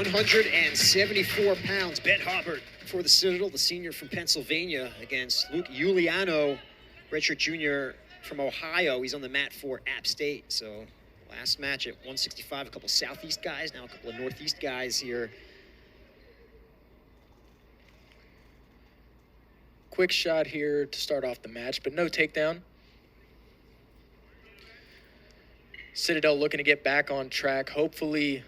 174 pounds. Ben Haubert for the Citadel, the senior from Pennsylvania, against Luke Uliano, redshirt junior from Ohio. He's on the mat for App State. So last match at 165, a couple Southeast guys, now a couple of Northeast guys here. Quick shot here to start off the match, but no takedown. Citadel looking to get back on track. Hopefully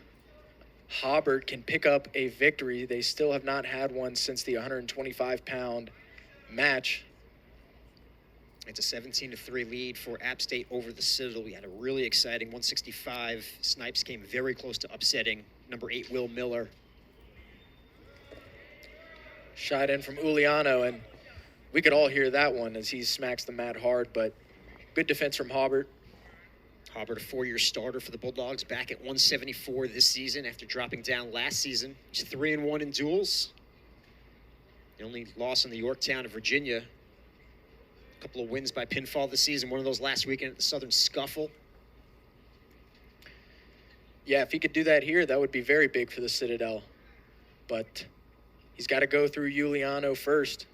Haubert can pick up a victory. They still have not had one since the 125-pound match. It's a 17-3 lead for App State over the Citadel. We had a really exciting 165. Snipes came very close to upsetting number 8, Will Miller. Shot in from Uliano, and we could all hear that one as he smacks the mat hard, but good defense from Haubert. Haubert, a 4-year starter for the Bulldogs, back at 174 this season after dropping down last season. He's 3-1 in duels. The only loss in the Yorktown of Virginia. A couple of wins by pinfall this season. One of those last weekend at the Southern Scuffle. Yeah, if he could do that here, that would be very big for the Citadel. But he's got to go through Uliano first.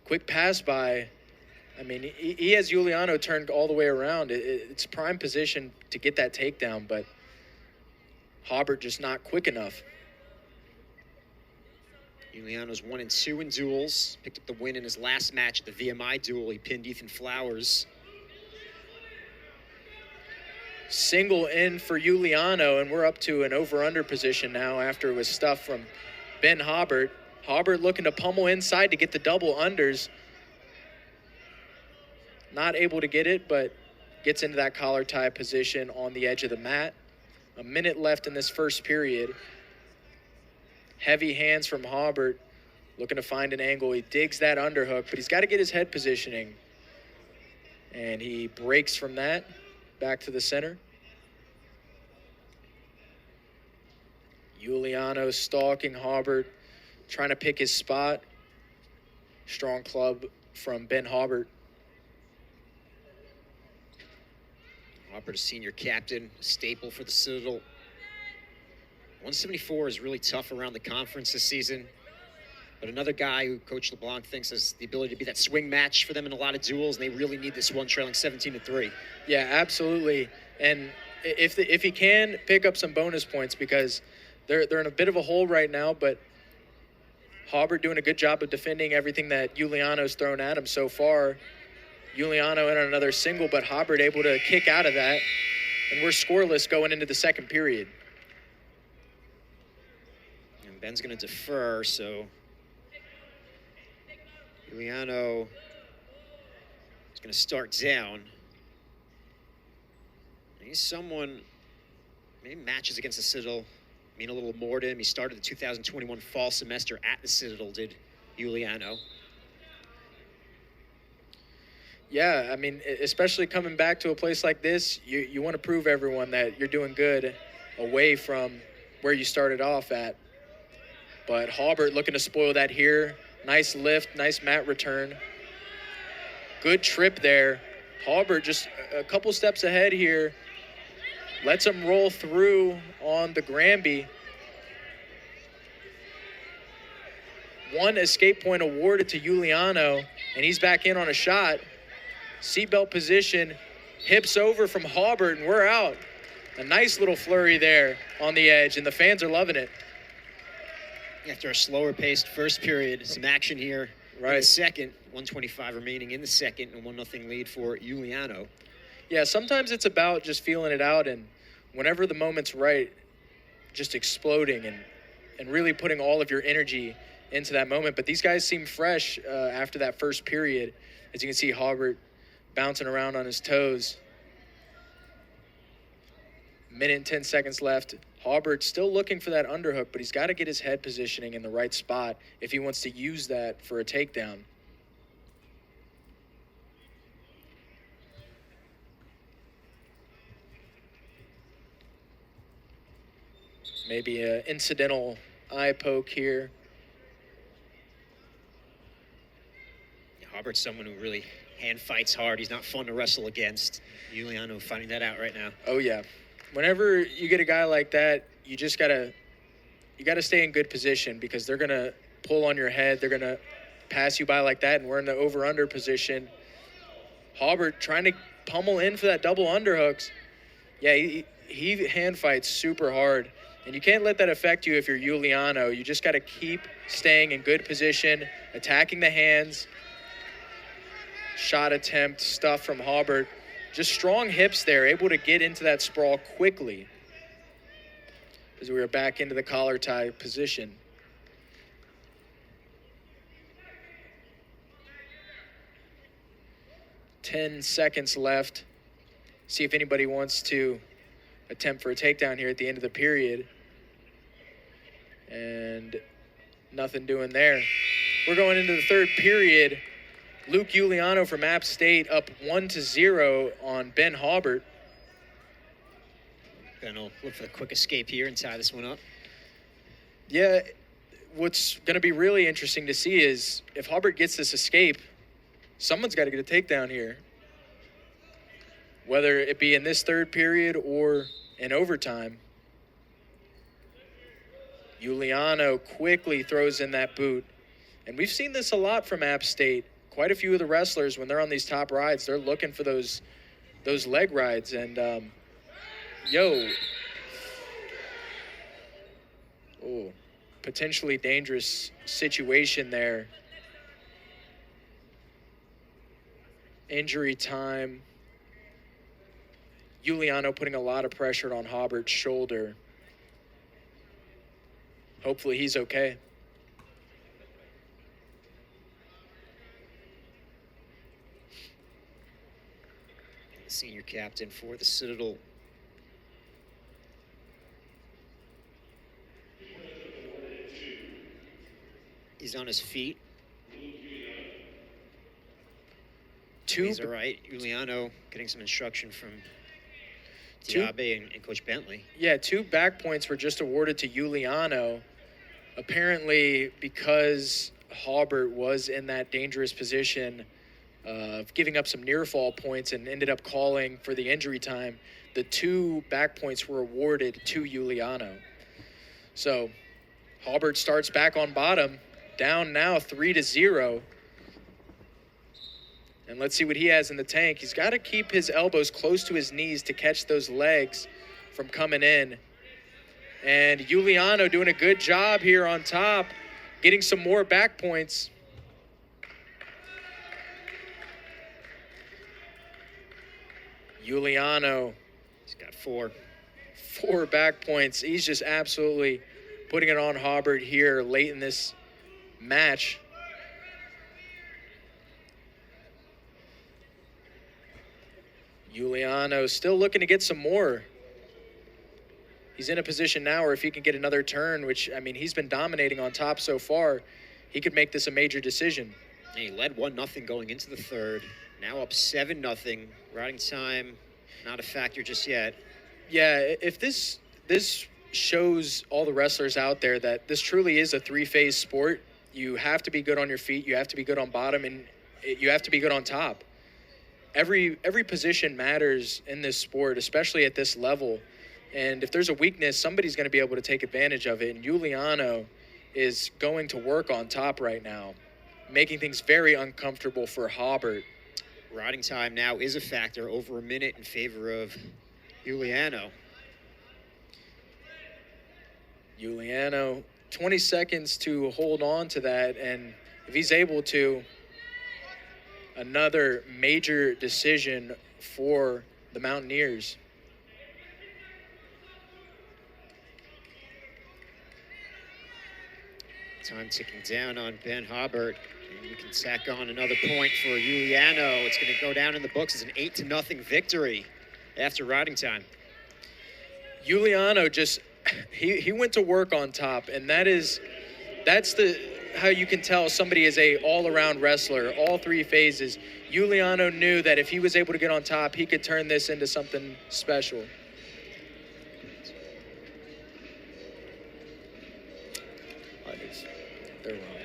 Quick pass by. I mean, he has Uliano turned all the way around. It's prime position to get that takedown, but Haubert just not quick enough. Uliano's 1-2 in duels. Picked up the win in his last match at the VMI duel. He pinned Ethan Flowers. Single in for Uliano, and we're up to an over-under position now after it was stuff from Ben Haubert. Haubert looking to pummel inside to get the double unders. Not able to get it, but gets into that collar tie position on the edge of the mat. A minute left in this first period. Heavy hands from Haubert, looking to find an angle. He digs that underhook, but he's got to get his head positioning. And he breaks from that, back to the center. Uliano stalking Haubert, trying to pick his spot. Strong club from Ben Haubert. Haubert, a senior captain, a staple for the Citadel. 174 is really tough around the conference this season. But another guy who Coach LeBlanc thinks has the ability to be that swing match for them in a lot of duels, and they really need this one, trailing 17-3. Yeah, absolutely. And if he can pick up some bonus points, because they're in a bit of a hole right now, but Haubert doing a good job of defending everything that Uliano's thrown at him so far. Uliano in on another single, but Haubert able to kick out of that. And we're scoreless going into the second period. And Ben's going to defer, so Uliano is going to start down. And he's someone, maybe matches against the Citadel mean a little more to him. He started the 2021 fall semester at the Citadel, did Uliano. Yeah, I mean, especially coming back to a place like this, you want to prove everyone that you're doing good away from where you started off at. But Haubert looking to spoil that here. Nice lift, nice mat return. Good trip there. Haubert just a couple steps ahead here. Lets him roll through on the Granby. One escape point awarded to Uliano, and he's back in on a shot. Seatbelt position, hips over from Haubert, and we're out. A nice little flurry there on the edge, and the fans are loving it. After a slower paced first period, some action here in the second. 125 remaining in the second, and 1-0 lead for Uliano. Yeah, sometimes it's about just feeling it out, and whenever the moment's right, just exploding and really putting all of your energy into that moment. But these guys seem fresh after that first period. As you can see, Haubert bouncing around on his toes. Minute and 10 seconds left. Haubert still looking for that underhook, but he's got to get his head positioning in the right spot if he wants to use that for a takedown. Maybe an incidental eye poke here. Haubert's someone who really hand fights hard. He's not fun to wrestle against. Uliano finding that out right now. Oh, yeah. Whenever you get a guy like that, you just got to you got to stay in good position because they're going to pull on your head. They're going to pass you by like that, and we're in the over-under position. Haubert trying to pummel in for that double underhooks. Yeah, he hand fights super hard, and you can't let that affect you if you're Uliano. You just got to keep staying in good position, attacking the hands. Shot attempt, stuff from Haubert. Just strong hips there, able to get into that sprawl quickly as we were back into the collar tie position. Ten seconds left. See if anybody wants to attempt for a takedown here at the end of the period. And nothing doing there. We're going into the third period. Luke Uliano from App State up 1-0 on Ben Haubert. Gonna look for the quick escape here and tie this one up. Yeah, what's going to be really interesting to see is if Haubert gets this escape, someone's got to get a takedown here. Whether it be in this third period or in overtime. Uliano quickly throws in that boot. And we've seen this a lot from App State. Quite a few of the wrestlers, when they're on these top rides, they're looking for those leg rides. And, potentially dangerous situation there. Injury time. Uliano putting a lot of pressure on Haubert's shoulder. Hopefully he's okay. The senior captain for the Citadel. He's on his feet. He's all right. Uliano getting some instruction from Diabe and Coach Bentley. Yeah, 2 back points were just awarded to Uliano. Apparently, because Haubert was in that dangerous position of giving up some near fall points and ended up calling for the injury time, the 2 back points were awarded to Uliano. So Haubert starts back on bottom, down now 3-0. And let's see what he has in the tank. He's got to keep his elbows close to his knees to catch those legs from coming in. And Uliano doing a good job here on top, getting some more back points. Uliano. He's got 4. 4 back points. He's just absolutely putting it on Haubert here late in this match. Uliano still looking to get some more. He's in a position now where if he can get another turn, which, I mean, he's been dominating on top so far, he could make this a major decision. And he led 1-0 going into the third. Now up 7-0. Riding time, not a factor just yet. Yeah, if this shows all the wrestlers out there that this truly is a 3-phase sport. You have to be good on your feet, you have to be good on bottom, and you have to be good on top. Every position matters in this sport, especially at this level. And if there's a weakness, somebody's going to be able to take advantage of it. And Uliano is going to work on top right now, making things very uncomfortable for Haubert. Riding time now is a factor, over a minute in favor of Uliano. Uliano, 20 seconds to hold on to that. And if he's able to, another major decision for the Mountaineers. Time ticking down on Ben Haubert. And you can tack on another point for Uliano. It's going to go down in the books as an 8-0 victory after riding time. Uliano just, he went to work on top, and that's how you can tell somebody is a all-around wrestler, all 3 phases. Uliano knew that if he was able to get on top, he could turn this into something special.